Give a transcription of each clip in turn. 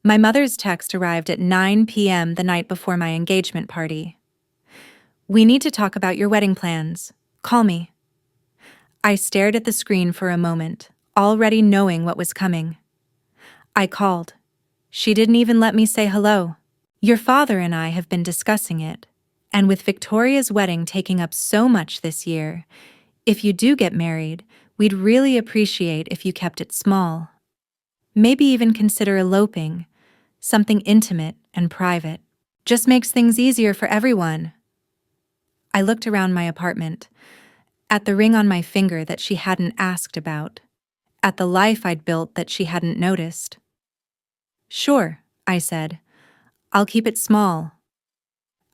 My mother's text arrived at 9 p.m. the night before my engagement party. "We need to talk about your wedding plans. Call me." I stared at the screen for a moment, already knowing what was coming. I called. She didn't even let me say hello. "Your father and I have been discussing it, and with Victoria's wedding taking up so much this year, if you do get married, we'd really appreciate if you kept it small. Maybe even consider eloping, something intimate and private. Just makes things easier for everyone." I looked around my apartment, at the ring on my finger that she hadn't asked about, at the life I'd built that she hadn't noticed. "Sure," I said. "I'll keep it small."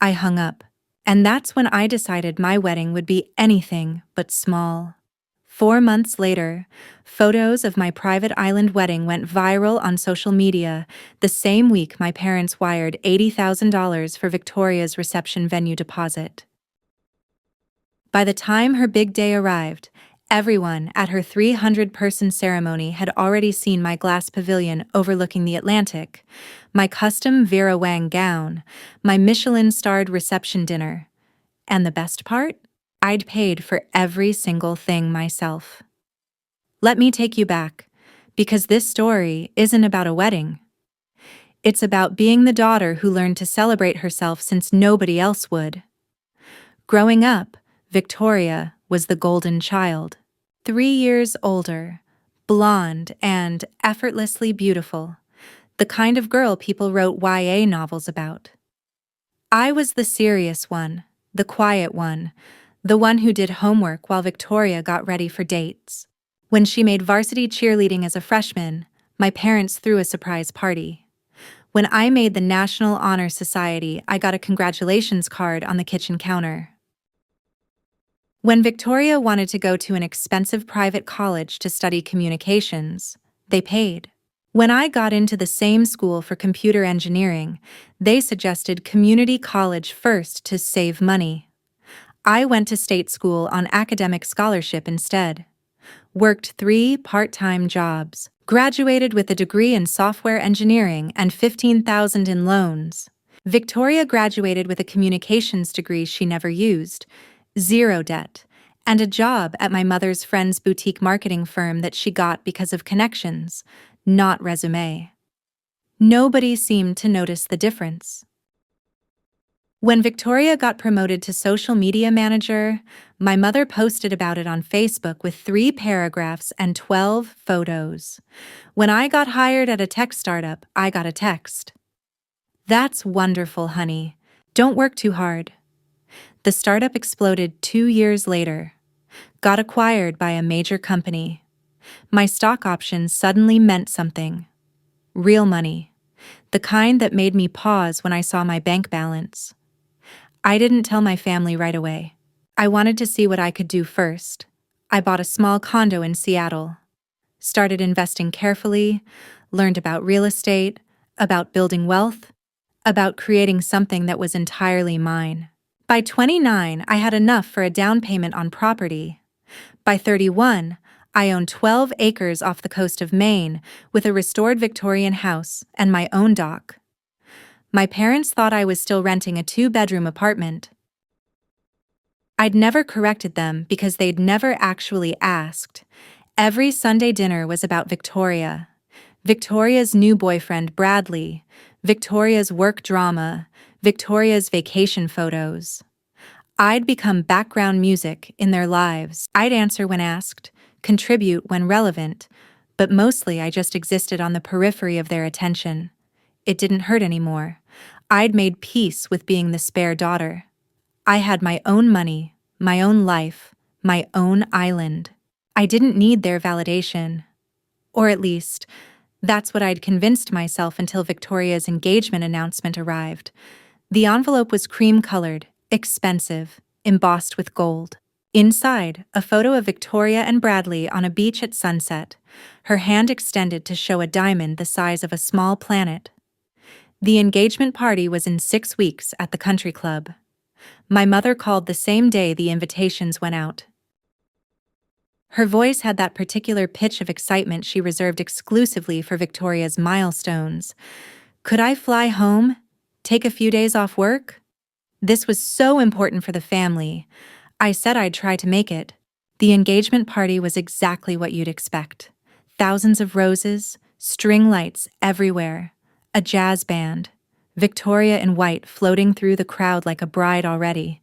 I hung up, and that's when I decided my wedding would be anything but small. 4 months later, photos of my private island wedding went viral on social media the same week my parents wired $80,000 for Victoria's reception venue deposit. By the time her big day arrived, everyone at her 300-person ceremony had already seen my glass pavilion overlooking the Atlantic, my custom Vera Wang gown, my Michelin-starred reception dinner. And the best part? I'd paid for every single thing myself. Let me take you back, because this story isn't about a wedding. It's about being the daughter who learned to celebrate herself since nobody else would. Growing up, Victoria was the golden child. 3 years older, blonde, and effortlessly beautiful. The kind of girl people wrote YA novels about. I was the serious one, the quiet one, the one who did homework while Victoria got ready for dates. When she made varsity cheerleading as a freshman, my parents threw a surprise party. When I made the National Honor Society, I got a congratulations card on the kitchen counter. When Victoria wanted to go to an expensive private college to study communications, they paid. When I got into the same school for computer engineering, they suggested community college first to save money. I went to state school on academic scholarship instead. Worked 3 part-time jobs. Graduated with a degree in software engineering and $15,000 in loans. Victoria graduated with a communications degree she never used, 0 debt, and a job at my mother's friend's boutique marketing firm that she got because of connections, not resume. Nobody seemed to notice the difference. When Victoria got promoted to social media manager, my mother posted about it on Facebook with 3 paragraphs and 12 photos. When I got hired at a tech startup, I got a text. "That's wonderful, honey. Don't work too hard." The startup exploded 2 years later. Got acquired by a major company. My stock options suddenly meant something. Real money. The kind that made me pause when I saw my bank balance. I didn't tell my family right away. I wanted to see what I could do first. I bought a small condo in Seattle. Started investing carefully, learned about real estate, about building wealth, about creating something that was entirely mine. By 29, I had enough for a down payment on property. By 31, I owned 12 acres off the coast of Maine with a restored Victorian house and my own dock. My parents thought I was still renting a 2-bedroom apartment. I'd never corrected them because they'd never actually asked. Every Sunday dinner was about Victoria. Victoria's new boyfriend, Bradley. Victoria's work drama. Victoria's vacation photos. I'd become background music in their lives. I'd answer when asked, contribute when relevant, but mostly I just existed on the periphery of their attention. It didn't hurt anymore. I'd made peace with being the spare daughter. I had my own money, my own life, my own island. I didn't need their validation. Or at least, that's what I'd convinced myself until Victoria's engagement announcement arrived. The envelope was cream-colored, expensive, embossed with gold. Inside, a photo of Victoria and Bradley on a beach at sunset, her hand extended to show a diamond the size of a small planet. The engagement party was in 6 weeks at the country club. My mother called the same day the invitations went out. Her voice had that particular pitch of excitement she reserved exclusively for Victoria's milestones. Could I fly home? Take a few days off work? This was so important for the family. I said I'd try to make it. The engagement party was exactly what you'd expect. Thousands of roses, string lights everywhere, a jazz band, Victoria in white floating through the crowd like a bride already.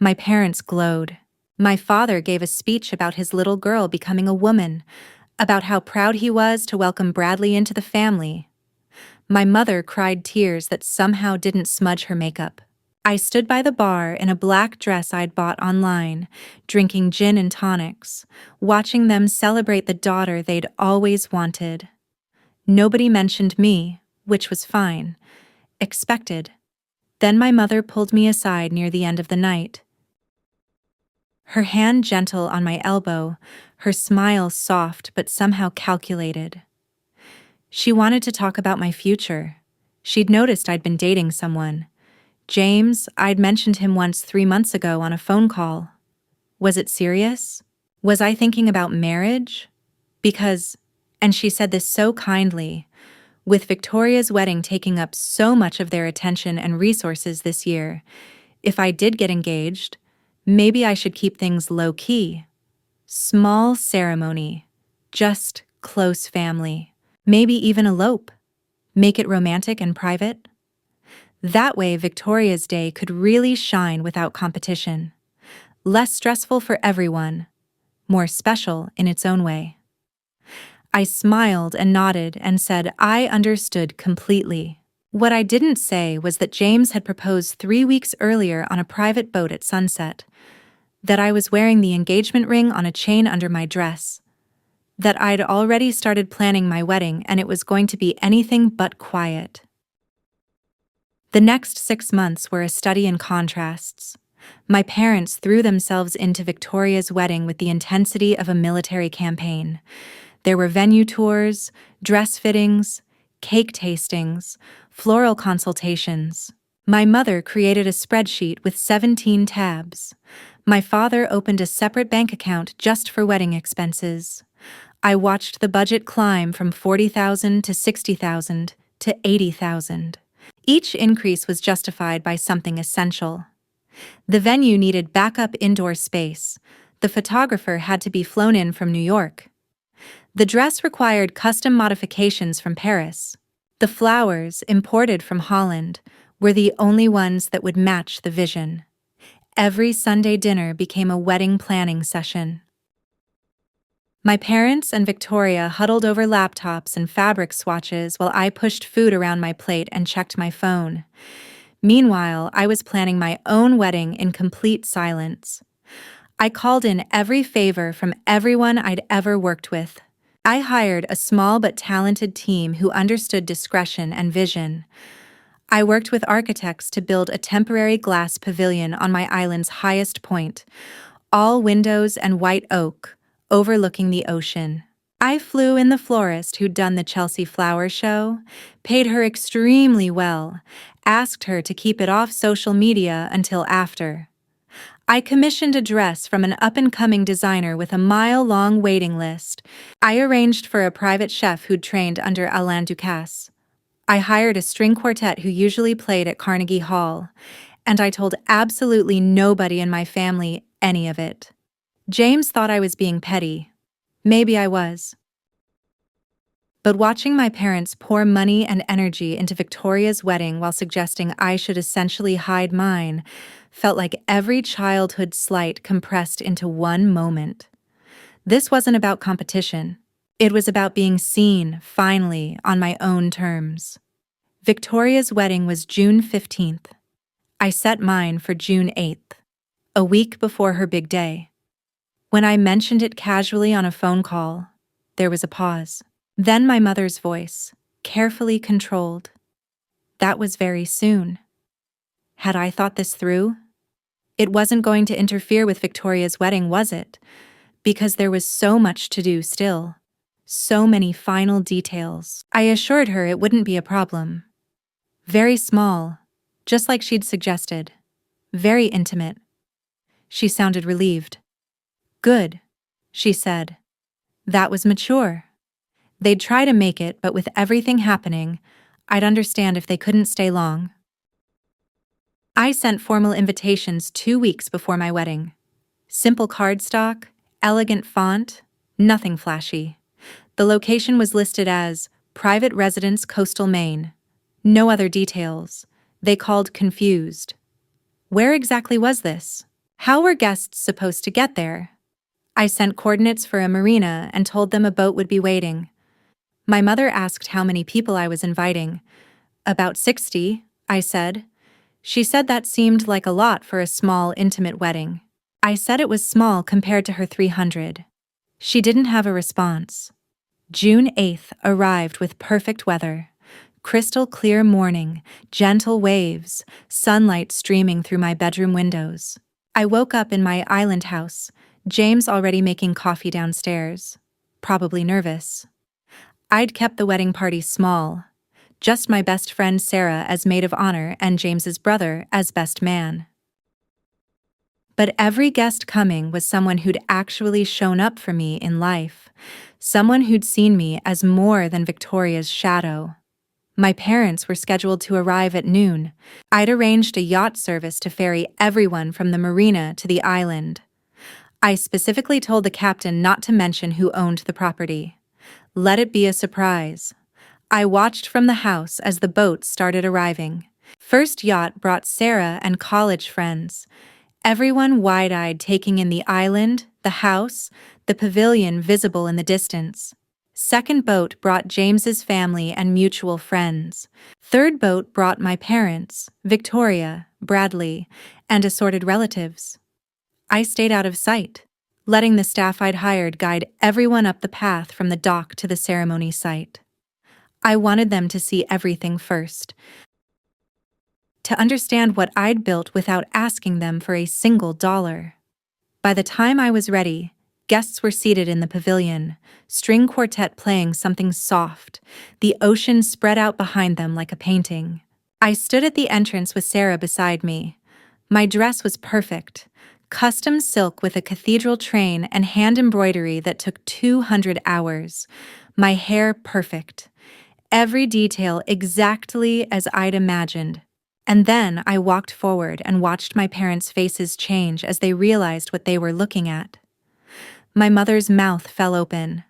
My parents glowed. My father gave a speech about his little girl becoming a woman, about how proud he was to welcome Bradley into the family. My mother cried tears that somehow didn't smudge her makeup. I stood by the bar in a black dress I'd bought online, drinking gin and tonics, watching them celebrate the daughter they'd always wanted. Nobody mentioned me, which was fine. Expected. Then my mother pulled me aside near the end of the night. Her hand gentle on my elbow, her smile soft but somehow calculated. She wanted to talk about my future. She'd noticed I'd been dating someone. James, I'd mentioned him once 3 months ago on a phone call. Was it serious? Was I thinking about marriage? Because, and she said this so kindly, with Victoria's wedding taking up so much of their attention and resources this year, if I did get engaged, maybe I should keep things low-key. Small ceremony. Just close family. Maybe even elope. Make it romantic and private. That way, Victoria's Day could really shine without competition. Less stressful for everyone. More special in its own way. I smiled and nodded and said I understood completely. What I didn't say was that James had proposed 3 weeks earlier on a private boat at sunset. That I was wearing the engagement ring on a chain under my dress. That I'd already started planning my wedding and it was going to be anything but quiet. The next 6 months were a study in contrasts. My parents threw themselves into Victoria's wedding with the intensity of a military campaign. There were venue tours, dress fittings, cake tastings, floral consultations. My mother created a spreadsheet with 17 tabs. My father opened a separate bank account just for wedding expenses. I watched the budget climb from $40,000 to $60,000 to $80,000. Each increase was justified by something essential. The venue needed backup indoor space. The photographer had to be flown in from New York. The dress required custom modifications from Paris. The flowers, imported from Holland, were the only ones that would match the vision. Every Sunday dinner became a wedding planning session. My parents and Victoria huddled over laptops and fabric swatches while I pushed food around my plate and checked my phone. Meanwhile, I was planning my own wedding in complete silence. I called in every favor from everyone I'd ever worked with. I hired a small but talented team who understood discretion and vision. I worked with architects to build a temporary glass pavilion on my island's highest point, all windows and white oak, overlooking the ocean. I flew in the florist who'd done the Chelsea flower show, paid her extremely well, asked her to keep it off social media until after. I commissioned a dress from an up-and-coming designer with a mile-long waiting list. I arranged for a private chef who'd trained under Alain Ducasse. I hired a string quartet who usually played at Carnegie Hall, and I told absolutely nobody in my family any of it. James thought I was being petty. Maybe I was. But watching my parents pour money and energy into Victoria's wedding while suggesting I should essentially hide mine felt like every childhood slight compressed into one moment. This wasn't about competition. It was about being seen, finally, on my own terms. Victoria's wedding was June 15th. I set mine for June 8th, a week before her big day. When I mentioned it casually on a phone call, there was a pause. Then my mother's voice, carefully controlled. That was very soon. Had I thought this through? It wasn't going to interfere with Victoria's wedding, was it? Because there was so much to do still. So many final details. I assured her it wouldn't be a problem. Very small, just like she'd suggested. Very intimate. She sounded relieved. Good, she said. That was mature. They'd try to make it, but with everything happening, I'd understand if they couldn't stay long. I sent formal invitations 2 weeks before my wedding. Simple cardstock, elegant font, nothing flashy. The location was listed as Private Residence, Coastal Maine. No other details. They called confused. Where exactly was this? How were guests supposed to get there? I sent coordinates for a marina and told them a boat would be waiting. My mother asked how many people I was inviting. About 60, I said. She said that seemed like a lot for a small, intimate wedding. I said it was small compared to her 300. She didn't have a response. June 8th arrived with perfect weather. Crystal clear morning, gentle waves, sunlight streaming through my bedroom windows. I woke up in my island house, James already making coffee downstairs. Probably nervous. I'd kept the wedding party small. Just my best friend Sarah as maid of honor and James's brother as best man. But every guest coming was someone who'd actually shown up for me in life, someone who'd seen me as more than Victoria's shadow. My parents were scheduled to arrive at noon. I'd arranged a yacht service to ferry everyone from the marina to the island. I specifically told the captain not to mention who owned the property. Let it be a surprise. I watched from the house as the boats started arriving. First yacht brought Sarah and college friends. Everyone wide-eyed taking in the island, the house, the pavilion visible in the distance. Second boat brought James's family and mutual friends. Third boat brought my parents, Victoria, Bradley, and assorted relatives. I stayed out of sight, letting the staff I'd hired guide everyone up the path from the dock to the ceremony site. I wanted them to see everything first, to understand what I'd built without asking them for a single dollar. By the time I was ready, guests were seated in the pavilion, string quartet playing something soft, the ocean spread out behind them like a painting. I stood at the entrance with Sarah beside me. My dress was perfect, custom silk with a cathedral train and hand embroidery that took 200 hours. My hair perfect. Every detail exactly as I'd imagined. And then I walked forward and watched my parents' faces change as they realized what they were looking at. My mother's mouth fell open.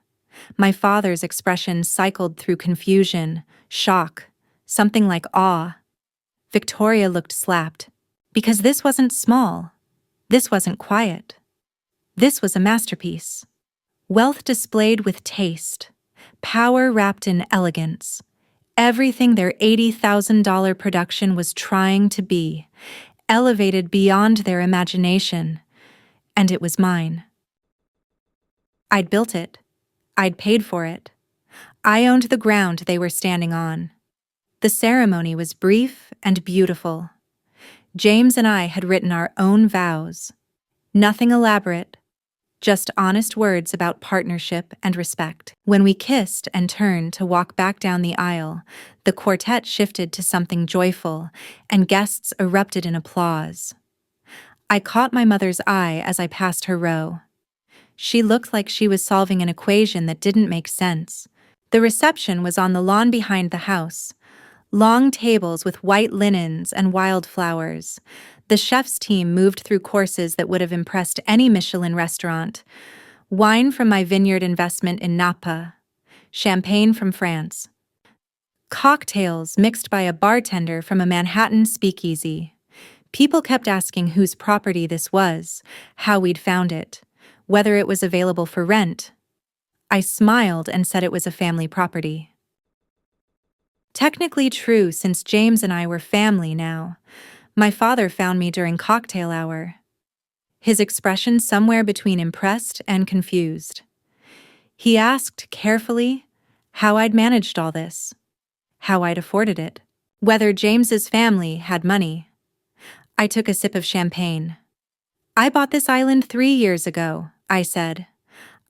My father's expression cycled through confusion, shock, something like awe. Victoria looked slapped, because this wasn't small. This wasn't quiet. This was a masterpiece. Wealth displayed with taste, power wrapped in elegance. Everything their $80,000 production was trying to be, elevated beyond their imagination, and it was mine. I'd built it. I'd paid for it. I owned the ground they were standing on. The ceremony was brief and beautiful. James and I had written our own vows. Nothing elaborate, just honest words about partnership and respect. When we kissed and turned to walk back down the aisle, the quartet shifted to something joyful, and guests erupted in applause. I caught my mother's eye as I passed her row. She looked like she was solving an equation that didn't make sense. The reception was on the lawn behind the house. Long tables with white linens and wildflowers. The chef's team moved through courses that would have impressed any Michelin restaurant. Wine from my vineyard investment in Napa. Champagne from France. Cocktails mixed by a bartender from a Manhattan speakeasy. People kept asking whose property this was, how we'd found it, whether it was available for rent. I smiled and said it was a family property. Technically true since James and I were family now. My father found me during cocktail hour. His expression somewhere between impressed and confused. He asked carefully how I'd managed all this, how I'd afforded it, whether James's family had money. I took a sip of champagne. I bought this island 3 years ago, I said.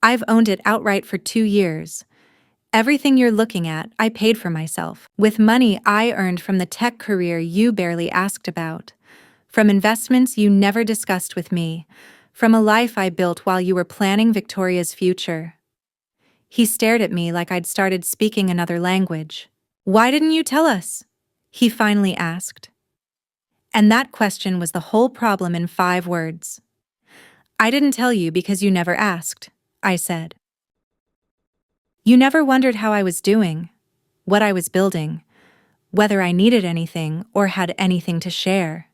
I've owned it outright for 2 years. Everything you're looking at, I paid for myself, with money I earned from the tech career you barely asked about, from investments you never discussed with me, from a life I built while you were planning Victoria's future. He stared at me like I'd started speaking another language. "Why didn't you tell us?" he finally asked. And that question was the whole problem in 5 words. "I didn't tell you because you never asked," I said. "You never wondered how I was doing, what I was building, whether I needed anything or had anything to share.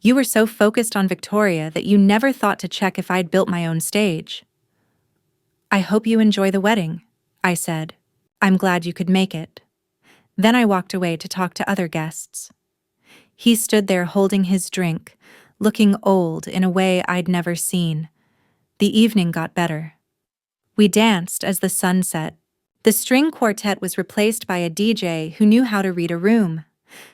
You were so focused on Victoria that you never thought to check if I'd built my own stage." "I hope you enjoy the wedding," I said. "I'm glad you could make it." Then I walked away to talk to other guests. He stood there holding his drink, looking old in a way I'd never seen. The evening got better. We danced as the sun set. The string quartet was replaced by a DJ who knew how to read a room.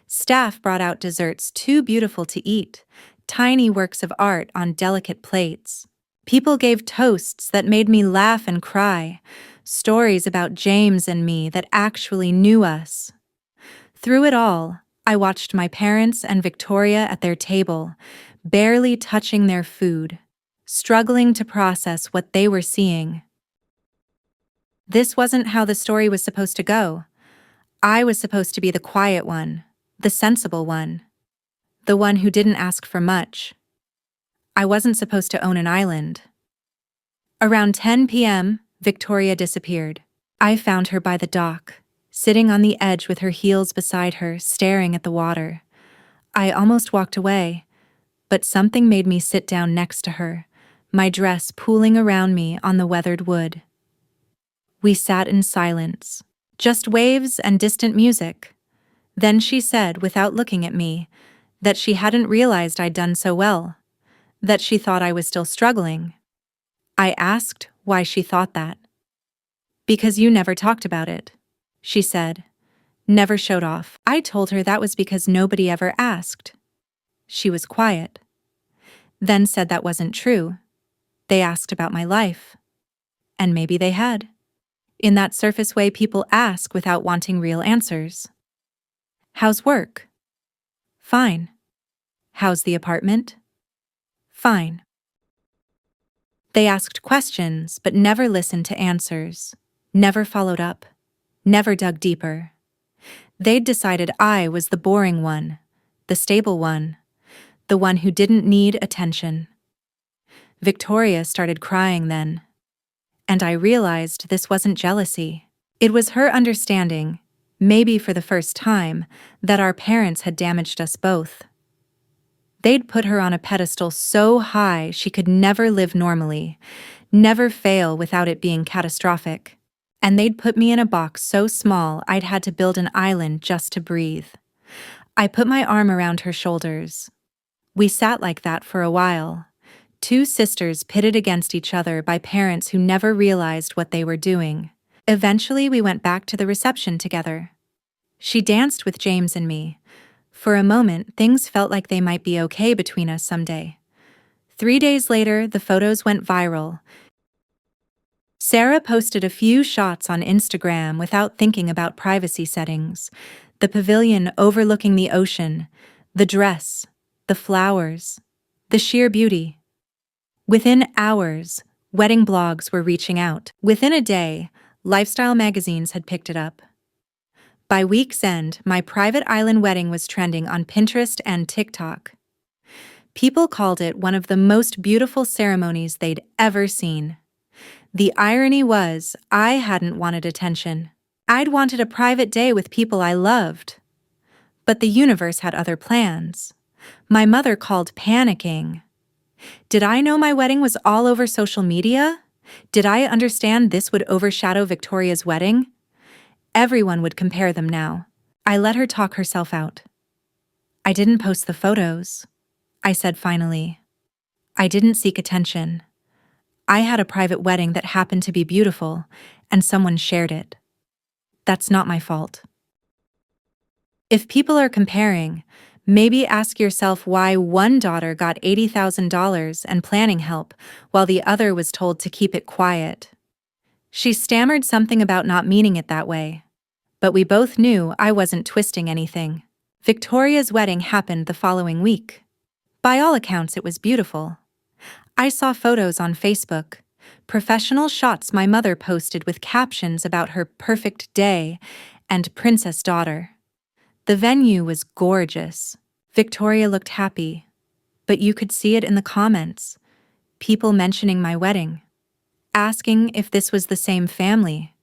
Staff brought out desserts too beautiful to eat, tiny works of art on delicate plates. People gave toasts that made me laugh and cry, stories about James and me that actually knew us. Through it all, I watched my parents and Victoria at their table, barely touching their food, struggling to process what they were seeing. This wasn't how the story was supposed to go. I was supposed to be the quiet one, the sensible one, the one who didn't ask for much. I wasn't supposed to own an island. Around 10 p.m., Victoria disappeared. I found her by the dock, sitting on the edge with her heels beside her, staring at the water. I almost walked away, but something made me sit down next to her, my dress pooling around me on the weathered wood. We sat in silence, just waves and distant music. Then she said, without looking at me, that she hadn't realized I'd done so well, that she thought I was still struggling. I asked why she thought that. "Because you never talked about it," she said. "Never showed off." I told her that was because nobody ever asked. She was quiet. Then said that wasn't true. They asked about my life. And maybe they had. In that surface way people ask without wanting real answers. "How's work?" "Fine." "How's the apartment?" "Fine." They asked questions but never listened to answers, never followed up, never dug deeper. They'd decided I was the boring one, the stable one, the one who didn't need attention. Victoria started crying then. And I realized this wasn't jealousy. It was her understanding, maybe for the first time, that our parents had damaged us both. They'd put her on a pedestal so high she could never live normally, never fail without it being catastrophic. And they'd put me in a box so small I'd had to build an island just to breathe. I put my arm around her shoulders. We sat like that for a while. 2 sisters pitted against each other by parents who never realized what they were doing. Eventually, we went back to the reception together. She danced with James and me. For a moment, things felt like they might be okay between us someday. 3 days later, the photos went viral. Sarah posted a few shots on Instagram without thinking about privacy settings. The pavilion overlooking the ocean, the dress, the flowers, the sheer beauty. Within hours, wedding blogs were reaching out. Within a day, lifestyle magazines had picked it up. By week's end, my private island wedding was trending on Pinterest and TikTok. People called it one of the most beautiful ceremonies they'd ever seen. The irony was, I hadn't wanted attention. I'd wanted a private day with people I loved. But the universe had other plans. My mother called panicking. Did I know my wedding was all over social media? Did I understand this would overshadow Victoria's wedding? Everyone would compare them now. I let her talk herself out. "I didn't post the photos," I said finally. "I didn't seek attention. I had a private wedding that happened to be beautiful, and someone shared it. That's not my fault." If people are comparing, maybe ask yourself why one daughter got $80,000 and planning help while the other was told to keep it quiet. She stammered something about not meaning it that way, but we both knew I wasn't twisting anything. Victoria's wedding happened the following week. By all accounts, it was beautiful. I saw photos on Facebook, professional shots my mother posted with captions about her perfect day, and princess daughter. The venue was gorgeous. Victoria looked happy, but you could see it in the comments. People mentioning my wedding, asking if this was the same family,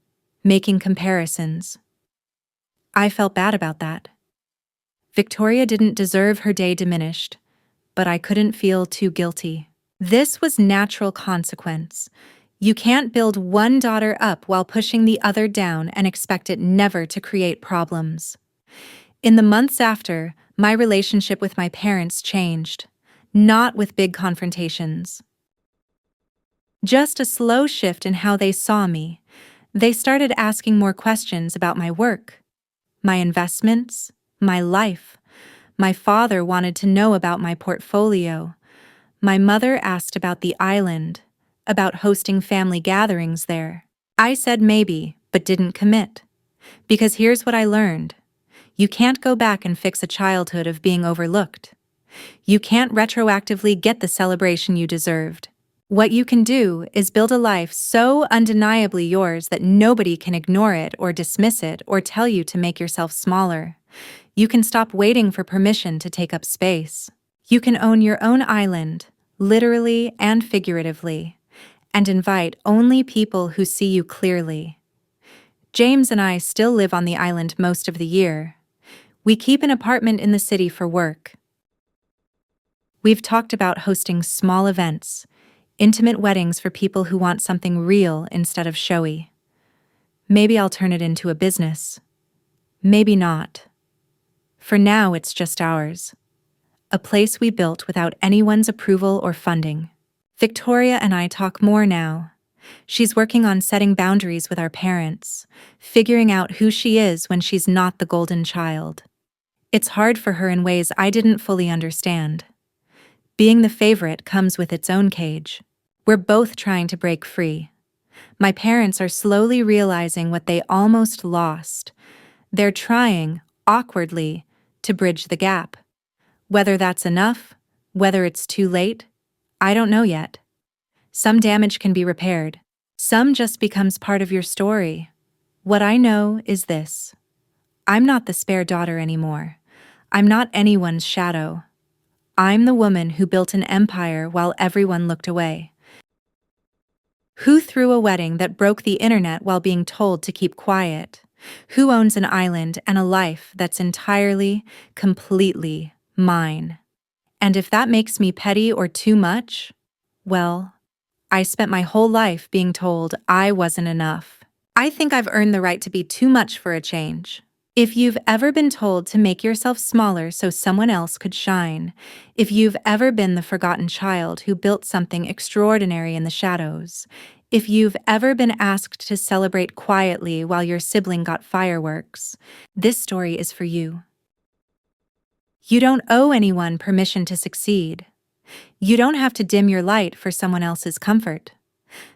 making comparisons. I felt bad about that. Victoria didn't deserve her day diminished, but I couldn't feel too guilty. This was natural consequence. You can't build one daughter up while pushing the other down and expect it never to create problems. In the months after, my relationship with my parents changed, not with big confrontations. Just a slow shift in how they saw me. They started asking more questions about my work, my investments, my life. My father wanted to know about my portfolio. My mother asked about the island, about hosting family gatherings there. I said maybe, but didn't commit. Because here's what I learned. You can't go back and fix a childhood of being overlooked. You can't retroactively get the celebration you deserved. What you can do is build a life so undeniably yours that nobody can ignore it or dismiss it or tell you to make yourself smaller. You can stop waiting for permission to take up space. You can own your own island, literally and figuratively, and invite only people who see you clearly. James and I still live on the island most of the year. We keep an apartment in the city for work. We've talked about hosting small events, intimate weddings for people who want something real instead of showy. Maybe I'll turn it into a business. Maybe not. For now, it's just ours. A place we built without anyone's approval or funding. Victoria and I talk more now. She's working on setting boundaries with our parents, figuring out who she is when she's not the golden child. It's hard for her in ways I didn't fully understand. Being the favorite comes with its own cage. We're both trying to break free. My parents are slowly realizing what they almost lost. They're trying, awkwardly, to bridge the gap. Whether that's enough, whether it's too late, I don't know yet. Some damage can be repaired. Some just becomes part of your story. What I know is this. I'm not the spare daughter anymore. I'm not anyone's shadow. I'm the woman who built an empire while everyone looked away. Who threw a wedding that broke the internet while being told to keep quiet? Who owns an island and a life that's entirely, completely mine? And if that makes me petty or too much, well, I spent my whole life being told I wasn't enough. I think I've earned the right to be too much for a change. If you've ever been told to make yourself smaller so someone else could shine, if you've ever been the forgotten child who built something extraordinary in the shadows, if you've ever been asked to celebrate quietly while your sibling got fireworks, this story is for you. You don't owe anyone permission to succeed. You don't have to dim your light for someone else's comfort.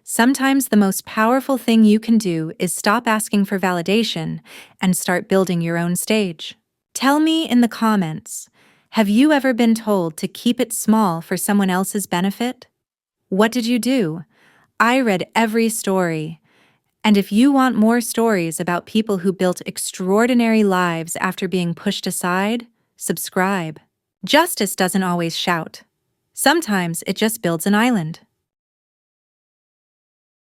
Sometimes the most powerful thing you can do is stop asking for validation and start building your own stage. Tell me in the comments, have you ever been told to keep it small for someone else's benefit? What did you do? I read every story. And if you want more stories about people who built extraordinary lives after being pushed aside, subscribe. Justice doesn't always shout. Sometimes it just builds an island.